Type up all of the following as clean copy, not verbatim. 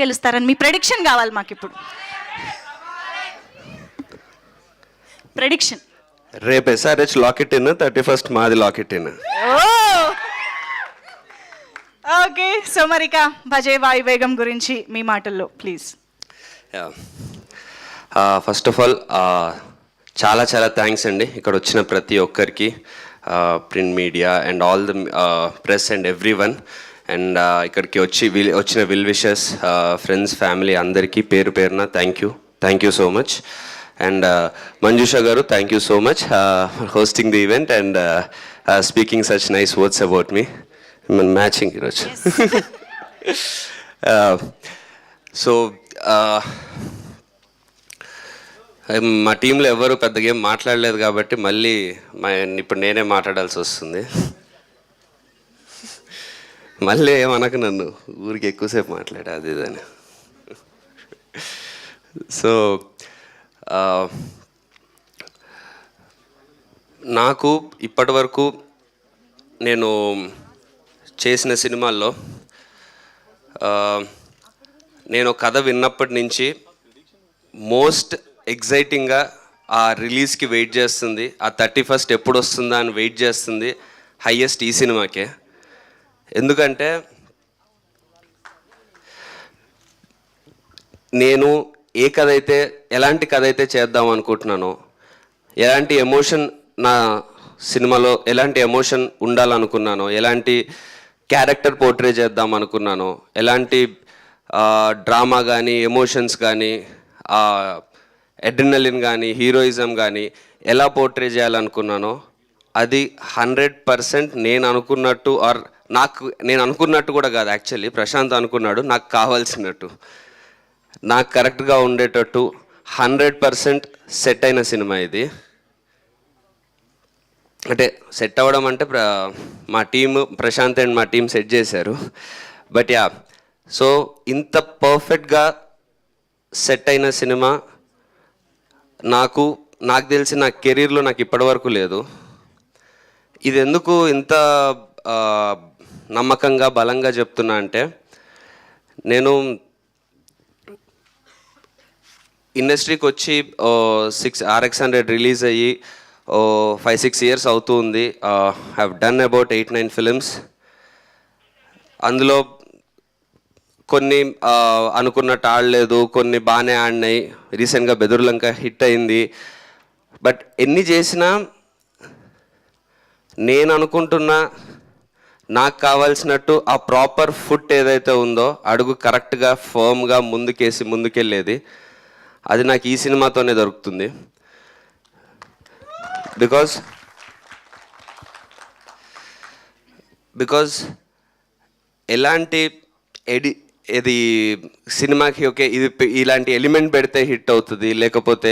గెలుస్తారని మీ ప్రెడిక్షన్ కావాలి మాకు ఇప్పుడు. ప్రెడిక్షన్ రేపు ఎస్ఆర్హెచ్ లాకెట్ ఇన్ 31st మాది లాకెట్ ఇన్. ఓకే, సో మరిక భజే వాయువేగం గురించి మీ మాటల్లో ప్లీజ్. ఫస్ట్ ఆఫ్ ఆల్ చాలా చాలా థ్యాంక్స్ అండి ఇక్కడ వచ్చిన ప్రతి ఒక్కరికి, print media and all the press and everyone. And ఇక్కడికి వచ్చిన విల్ విషెస్, ఫ్రెండ్స్, ఫ్యామిలీ అందరికీ పేరు పేరున thank you so much. And Manjusha garu, thank you so much for hosting the event and speaking such nice words about me. Matching ఈరోజు. So మా టీంలో ఎవరు పెద్దగా ఏం మాట్లాడలేదు కాబట్టి మళ్ళీ ఇప్పుడు నేనే మాట్లాడాల్సి వస్తుంది. మళ్ళీ ఏమనకు నన్ను, ఊరికి ఎక్కువసేపు మాట్లాడా అది ఇదని. సో నాకు ఇప్పటి వరకు నేను చేసిన సినిమాల్లో నేను కథ విన్నప్పటి నుంచి మోస్ట్ ఎగ్జైటింగ్గా ఆ రిలీజ్కి వెయిట్ చేస్తుంది, ఆ 31st ఎప్పుడు వస్తుందా అని వెయిట్ చేస్తుంది హైయెస్ట్ ఈ సినిమాకే. ఎందుకంటే నేను ఎలాంటి కథ అయితే చేద్దాం అనుకుంటున్నానో, ఎలాంటి ఎమోషన్ నా సినిమాలో ఎలాంటి ఎమోషన్ ఉండాలనుకున్నానో, ఎలాంటి క్యారెక్టర్ పోర్ట్రే చేద్దాం అనుకున్నానో, ఎలాంటి డ్రామా కానీ ఎమోషన్స్ కానీ అడ్రినలిన్ కానీ హీరోయిజం కానీ ఎలా పోర్ట్రే చేయాలనుకున్నానో అది 100% నేను అనుకున్నట్టు, ఆర్ నేను అనుకున్నట్టు కూడా కాదు, యాక్చువల్లీ ప్రశాంత్ అనుకున్నాడు నాకు కావాల్సినట్టు, నాకు కరెక్ట్గా ఉండేటట్టు 100% సెట్ అయిన సినిమా ఇది. అంటే సెట్ అవ్వడం అంటే మా టీము ప్రశాంత్ అండ్ మా టీం సెట్ చేశారు. బట్ సో ఇంత పర్ఫెక్ట్గా సెట్ అయిన సినిమా నాకు తెలిసి నా కెరీర్లో నాకు ఇప్పటివరకు లేదు. ఇది ఎందుకు ఇంత నమ్మకంగా బలంగా చెప్తున్నా అంటే, నేను ఇండస్ట్రీకి వచ్చి RX100 రిలీజ్ అయ్యి 5-6 ఇయర్స్ అవుతుంది. Have done about 8-9 films. అందులో కొన్ని అనుకున్నట్టు ఆడలేదు, కొన్ని బాగానే ఆడినాయి. రీసెంట్గా బెదుర్లంక హిట్ అయింది. బట్ ఎన్ని చేసినా నేను అనుకుంటున్నా నాకు కావాల్సినట్టు ఆ ప్రాపర్ ఫుట్ ఏదైతే ఉందో, అడుగు కరెక్ట్గా ఫర్మ్గా ముందుకెళ్ళేది, అది నాకు ఈ సినిమాతోనే దొరుకుతుంది. బికాజ్ ఎలాంటి ఇది సినిమాకి ఓకే ఇది ఇలాంటి ఎలిమెంట్ పెడితే హిట్ అవుతుంది, లేకపోతే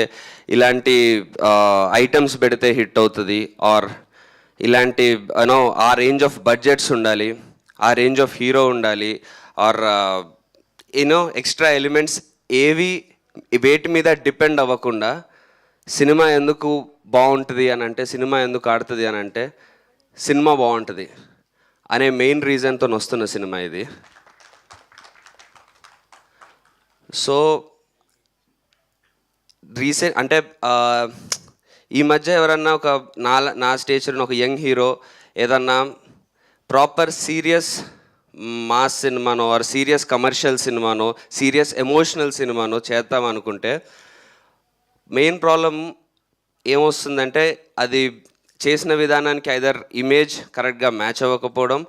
ఇలాంటి ఐటమ్స్ పెడితే హిట్ అవుతుంది, ఆర్ ఇలాంటి ఆ రేంజ్ ఆఫ్ బడ్జెట్స్ ఉండాలి, ఆ రేంజ్ ఆఫ్ హీరో ఉండాలి, ఆర్ ఎక్స్ట్రా ఎలిమెంట్స్ వేటి మీద డిపెండ్ అవ్వకుండా సినిమా ఎందుకు బాగుంటుంది అని అంటే, సినిమా ఎందుకు ఆడుతుంది అని అంటే, సినిమా బాగుంటుంది అనే మెయిన్ రీజన్తో వస్తున్న సినిమా ఇది. సో రీసెంట్ అంటే ఈ మధ్య ఎవరన్నా ఒక నా స్టేజ్లో ఒక యంగ్ హీరో ఏదన్నా ప్రాపర్ సీరియస్ మాస్ సినిమానో ఆర్ సీరియస్ కమర్షియల్ సినిమానో సీరియస్ ఎమోషనల్ సినిమానో చేద్దాం అనుకుంటే మెయిన్ ప్రాబ్లం ఏమొస్తుందంటే, అది చేసిన విధానానికి ఐదర్ ఇమేజ్ కరెక్ట్గా మ్యాచ్ అవ్వకపోవడం,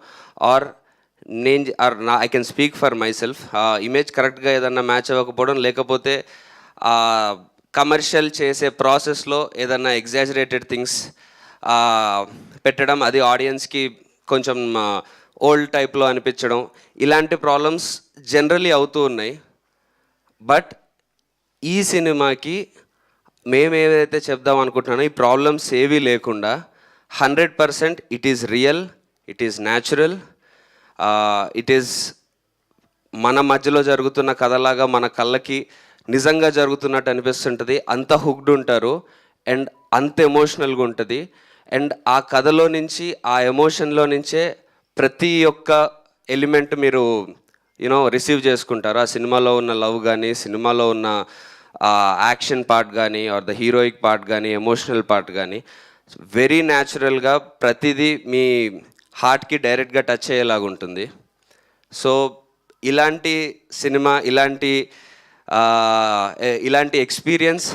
or I can speak for myself, image కరెక్ట్గా ఏదన్నా మ్యాచ్ అవ్వకపోవడం, లేకపోతే కమర్షియల్ చేసే ప్రాసెస్లో ఏదన్నా ఎగ్జాజరేటెడ్ థింగ్స్ పెట్టడం, అది ఆడియన్స్కి కొంచెం ఓల్డ్ టైప్లో అనిపించడం, ఇలాంటి ప్రాబ్లమ్స్ జనరలీ అవుతూ ఉన్నాయి. బట్ ఈ సినిమాకి మేము ఏదైతే చెప్దాం అనుకుంటున్నానో ఈ ప్రాబ్లమ్స్ ఏవీ లేకుండా 100% it is real, it is natural, it is మన మధ్యలో జరుగుతున్న కథలాగా మన కళ్ళకి నిజంగా జరుగుతున్నట్టు అనిపిస్తుంటుంది. అంత హుక్డ్ ఉంటారు అండ్ అంత ఎమోషనల్గా ఉంటుంది. అండ్ ఆ కథలో నుంచి ఆ ఎమోషన్లో నుంచే ప్రతి ఒక్క ఎలిమెంట్ మీరు రిసీవ్ చేసుకుంటారు. ఆ సినిమాలో ఉన్న లవ్ కానీ, సినిమాలో ఉన్న యాక్షన్ పార్ట్ కానీ, ఆర్ ద హీరోయిక్ పార్ట్ కానీ, ఎమోషనల్ పార్ట్ కానీ వెరీ న్యాచురల్గా ప్రతిదీ మీ హార్ట్కి డైరెక్ట్గా టచ్ అయ్యేలాగా ఉంటుంది. సో ఇలాంటి సినిమా, ఇలాంటి ఎక్స్పీరియన్స్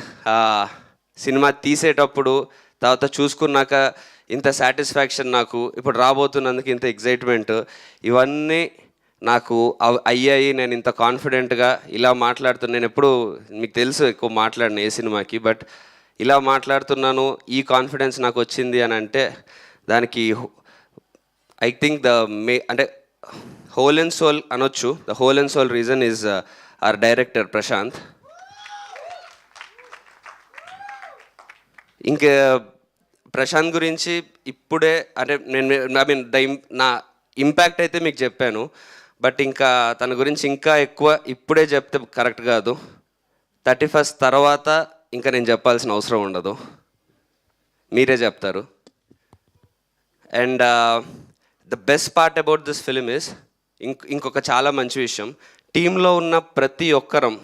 సినిమా తీసేటప్పుడు తర్వాత చూసుకున్నాక ఇంత సాటిస్ఫాక్షన్, నాకు ఇప్పుడు రాబోతున్నందుకు ఇంత ఎగ్జైట్మెంట్, ఇవన్నీ నాకు అయ్యాయి. నేను ఇంత కాన్ఫిడెంట్గా ఇలా మాట్లాడుతున్నాను. నేను ఎప్పుడు మీకు తెలుసు ఎక్కువ మాట్లాడిన ఏ సినిమాకి, బట్ ఇలా మాట్లాడుతున్నాను, ఈ కాన్ఫిడెన్స్ నాకు వచ్చింది అని అంటే దానికి ఐ థింక్ అంటే హోల్ అండ్ సోల్ అనొచ్చు. The whole and sole reason is our director Prashanth. ఇంకా ప్రశాంత్ గురించి ఇప్పుడే అంటే నా ఇంపాక్ట్ అయితే మీకు చెప్పాను, బట్ ఇంకా తన గురించి ఇంకా ఎక్కువ ఇప్పుడే చెప్తే కరెక్ట్ కాదు. 31st తర్వాత ఇంకా నేను చెప్పాల్సిన అవసరం ఉండదు, మీరే చెప్తారు. And the best part about this film is ఇంకొక చాలా మంచి విషయం, టీంలో ఉన్న ప్రతి ఒక్కరం,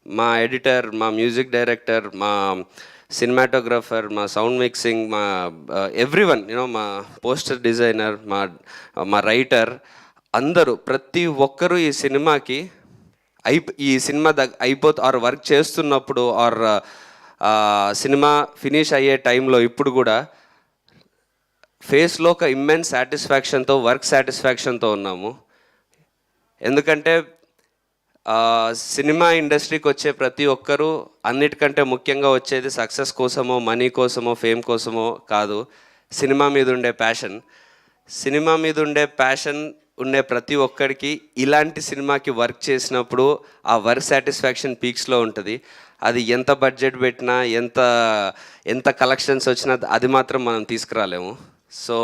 మా ఎడిటర్, మా మ్యూజిక్ డైరెక్టర్, మా సినిమాటోగ్రఫర్, మా సౌండ్ మిక్సింగ్, మా ఎవ్రీవన్, మా పోస్టర్ డిజైనర్, మా రైటర్, అందరూ ప్రతి ఒక్కరూ ఈ సినిమాకి ఈ సినిమా ఆర్ వర్క్ చేస్తున్నప్పుడు ఆర్ సినిమా ఫినిష్ అయ్యే టైంలో ఇప్పుడు కూడా ఫేస్లో ఒక ఇమ్మెన్స్ సాటిస్ఫాక్షన్తో, వర్క్ సాటిస్ఫాక్షన్తో ఉన్నాము. ఎందుకంటే సినిమా ఇండస్ట్రీకి వచ్చే ప్రతి ఒక్కరూ అన్నిటికంటే ముఖ్యంగా వచ్చేది సక్సెస్ కోసమో, మనీ కోసమో, ఫేమ్ కోసమో కాదు, సినిమా మీద ఉండే ప్యాషన్. సినిమా మీద ఉండే ప్యాషన్ ఉండే ప్రతి ఒక్కరికి ఇలాంటి సినిమాకి వర్క్ చేసినప్పుడు ఆ వర్క్ సాటిస్ఫాక్షన్ పీక్స్లో ఉంటుంది. అది ఎంత బడ్జెట్ పెట్టినా, ఎంత కలెక్షన్స్ వచ్చినా అది మాత్రం మనం తీసుకురాలేము. సో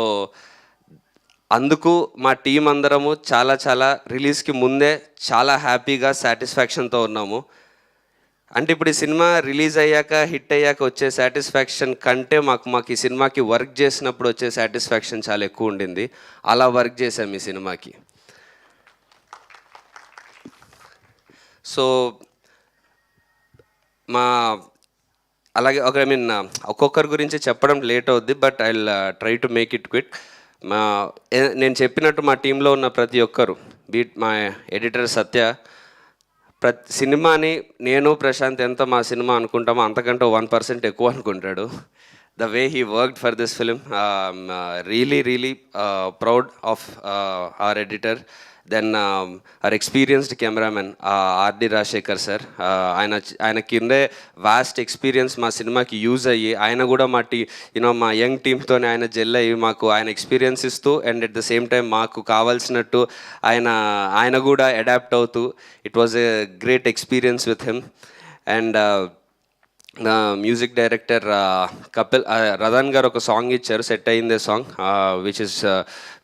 అందుకు మా టీం అందరము చాలా రిలీజ్కి ముందే చాలా హ్యాపీగా సాటిస్ఫాక్షన్తో ఉన్నాము. అంటే ఇప్పుడు ఈ సినిమా రిలీజ్ అయ్యాక, హిట్ అయ్యాక వచ్చే సాటిస్ఫాక్షన్ కంటే మాకు ఈ సినిమాకి వర్క్ చేసినప్పుడు వచ్చే సాటిస్ఫాక్షన్ చాలా ఎక్కువ ఉండింది. అలా వర్క్ చేసాం ఈ సినిమాకి. సో అలాగే ఒక్కొక్కరి గురించి చెప్పడం లేట్ అవుద్ది, but I will try to make it quick. నేను చెప్పినట్టు మా టీంలో ఉన్న ప్రతి ఒక్కరు, మా ఎడిటర్ సత్య, సినిమాని నేను ప్రశాంత్ ఎంత మా సినిమా అనుకుంటామో అంతకంటే 1% ఎక్కువ అనుకుంటాడు. The way he worked for this film, really proud of our editor. Then our experienced cameraman RD Rajasekhar sir, ఆయనకి ఉండే వాస్ట్ ఎక్స్పీరియన్స్ మా సినిమాకి యూజ్ అయ్యి, ఆయన కూడా మా యంగ్ టీమ్తోనే ఆయన జెల్ అయ్యి మాకు ఆయన ఎక్స్పీరియన్స్ ఇస్తూ, and at the same time మాకు కావాల్సినట్టు ఆయన కూడా అడాప్ట్ అవుతూ, it was a great experience with him. And music director Kapil, Radan గారు ఒక సాంగ్ ఇచ్చారు, సెట్ అయిందే సాంగ్, విచ్ ఇస్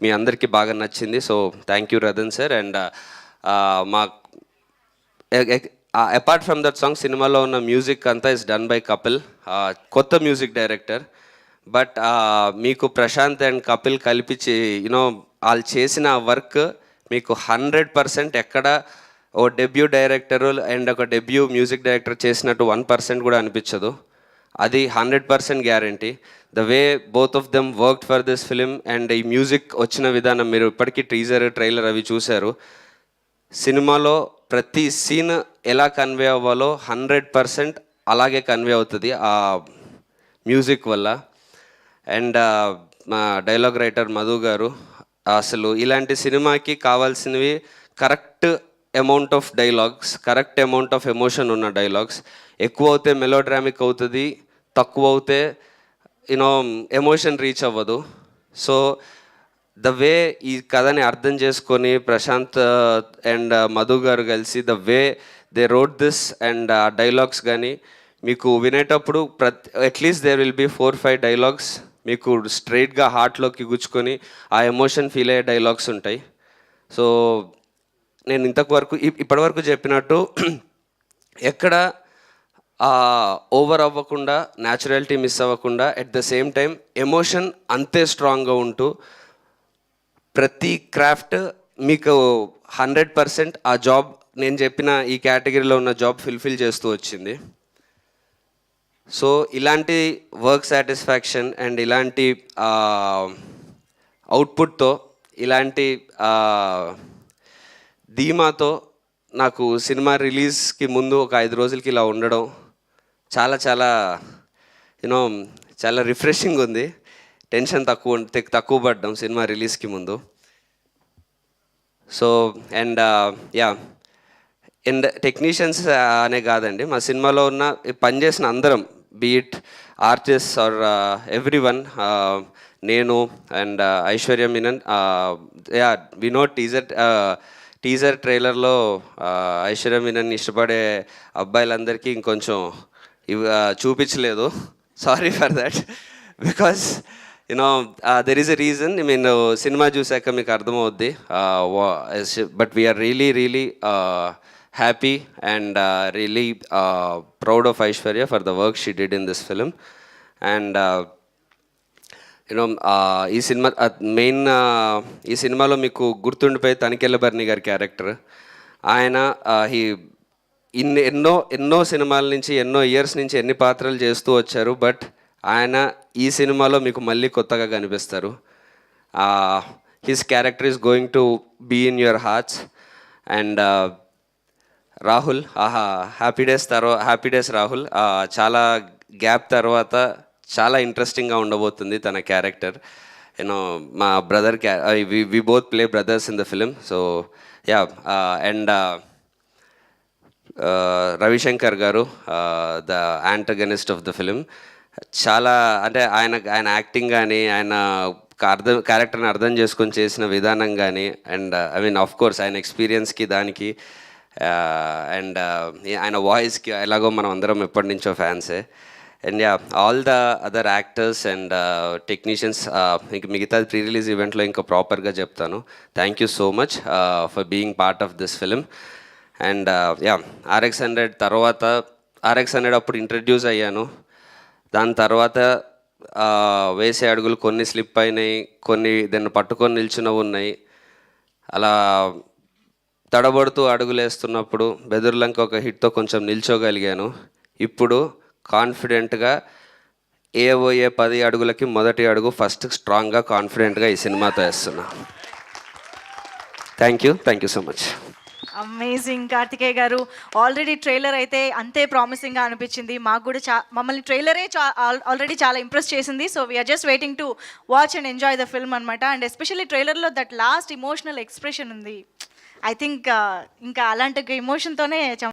మీ అందరికీ బాగా నచ్చింది. So thank you Radan sir. And apart from that song, సినిమాలో ఉన్న మ్యూజిక్ అంతా ఇస్ డన్ బై కపిల్, కొత్త మ్యూజిక్ డైరెక్టర్. బట్ మీకు ప్రశాంత్ అండ్ కపిల్ కలిపి వాళ్ళు చేసిన వర్క్ మీకు 100% ఎక్కడ ఓ డెబ్యూ డైరెక్టర్ అండ్ ఒక డెబ్యూ మ్యూజిక్ డైరెక్టర్ చేసినట్టు 1% కూడా అనిపించదు. అది 100% guarantee. The way both of them worked for this film, and ఈ మ్యూజిక్ వచ్చిన విధానం మీరు ఇప్పటికీ టీజర్, ట్రైలర్ అవి చూశారు. సినిమాలో ప్రతి సీన్ ఎలా కన్వే అవ్వాలో 100% అలాగే కన్వే అవుతుంది ఆ మ్యూజిక్ వల్ల. అండ్ మా డైలాగ్ రైటర్ మధు గారు, అసలు ఇలాంటి సినిమాకి కావాల్సినవి correct amount of dialogues, correct amount of emotion ఉన్న డైలాగ్స్. ఎక్కువ అవుతే మెలోడ్రామిక్ అవుతుంది, తక్కువ అవుతే ఎమోషన్ రీచ్ అవ్వదు. సో ద వే ఈ కథని అర్థం చేసుకొని ప్రశాంత్ అండ్ మధు గారు కలిసి the way they wrote this, and ఆ డైలాగ్స్ కానీ మీకు వినేటప్పుడు at least there will be 4-5 dialogues మీకు స్ట్రైట్గా హార్ట్లోకి గుచ్చుకొని ఆ ఎమోషన్ ఫీల్ అయ్యే డైలాగ్స్ ఉంటాయి. సో నేను ఇప్పటివరకు చెప్పినట్టు ఎక్కడ ఓవర్ అవ్వకుండా, న్యాచురాలిటీ మిస్ అవ్వకుండా, at the same time emotion అంతే స్ట్రాంగ్గా ఉంటూ ప్రతి క్రాఫ్ట్ మీకు 100% ఆ జాబ్ నేను చెప్పిన ఈ కేటగిరీలో ఉన్న జాబ్ ఫుల్ఫిల్ చేస్తూ వచ్చింది. సో ఇలాంటి వర్క్ సాటిస్ఫాక్షన్ అండ్ ఇలాంటి అవుట్పుట్తో, ఇలాంటి ధీమాతో నాకు సినిమా రిలీజ్కి ముందు ఒక 5 రోజులకి ఇలా ఉండడం చాలా చాలా యూనో చాలా రిఫ్రెషింగ్ ఉంది. టెన్షన్ తక్కువ పడ్డాం సినిమా రిలీజ్కి ముందు. సో అండ్ అండ్ టెక్నీషియన్స్ అనే కాదండి, మా సినిమాలో ఉన్న పనిచేసిన అందరం, beat artist or everyone, నేను and Aishwarya Menon, we know teaser ట్రైలర్లో ఐశ్వర్య మీనన్ ఇష్టపడే అబ్బాయిలందరికీ ఇంకొంచెం చూపించలేదు. Sorry for that, because there is a reason. నేను సినిమా చూశాక మీకు అర్థమవుద్ది. But we are really happy and really proud of Aishwarya for the work she did in this film. And ఈ సినిమా మెయిన్ ఈ సినిమాలో మీకు గుర్తుండిపోయి తనికెళ్ళ భరణి గారి క్యారెక్టర్. ఆయన ఎన్నో సినిమాల నుంచి, ఎన్నో ఇయర్స్ నుంచి ఎన్ని పాత్రలు చేస్తూ వచ్చారు. బట్ ఆయన ఈ సినిమాలో మీకు మళ్ళీ కొత్తగా కనిపిస్తారు. His character is going to be in your hearts. And Rahul, happy days Rahul, చాలా గ్యాప్ తర్వాత చాలా ఇంట్రెస్టింగ్గా ఉండబోతుంది తన క్యారెక్టర్. మా brother we both play brothers in the film. So and Ravishankar garu, the antagonist of the film, చాలా అంటే ఆయన యాక్టింగ్ కానీ, ఆయన క్యారెక్టర్ని అర్థం చేసుకొని చేసిన విధానం కానీ, and I mean of course ఆయన ఎక్స్పీరియన్స్కి దానికి, అండ్ ఆయన వాయిస్కి ఎలాగో మనం అందరం ఎప్పటి నుంచో ఫ్యాన్సే. And all the other actors and technicians, ఇంక మిగతా ప్రీ రిలీజ్ ఈవెంట్లో ఇంకా ప్రాపర్గా చెప్తాను. Thank you so much for being part of this film. And RX-100 తర్వాత, RX-100 అప్పుడు ఇంట్రడ్యూస్ అయ్యాను. దాని తర్వాత వేసే అడుగులు కొన్ని స్లిప్ అయినాయి, కొన్ని దాన్ని పట్టుకొని నిల్చున్నవి ఉన్నాయి. అలా తడబడుతూ అడుగులు వేస్తున్నప్పుడు బెదుర్లంక ఒక హిట్తో కొంచెం నిల్చోగలిగాను. ఇప్పుడు కాన్ఫిడెంట్గా ఏవోయే 10 అడుగులకి మొదటి అడుగు ఫస్ట్ స్ట్రాంగ్గా కాన్ఫిడెంట్గా ఈ సినిమాతో వేస్తున్నా. Thank you so much. Amazing Karthikeya garu. Already trailer అయితే అంతే ప్రామిసింగ్గా అనిపించింది. మాకు కూడా మమ్మల్ని ట్రైలరే ఆల్రెడీ చాలా ఇంప్రెస్ చేసింది. So we are just waiting to watch and enjoy the film అనమాట. అండ్ ఎస్పెషల్లీ ట్రైలర్లో దట్ లాస్ట్ ఇమోషనల్ ఎక్స్ప్రెషన్ ఉంది. ఐ థింక్ ఇంకా అలాంటి ఎమోషన్తోనే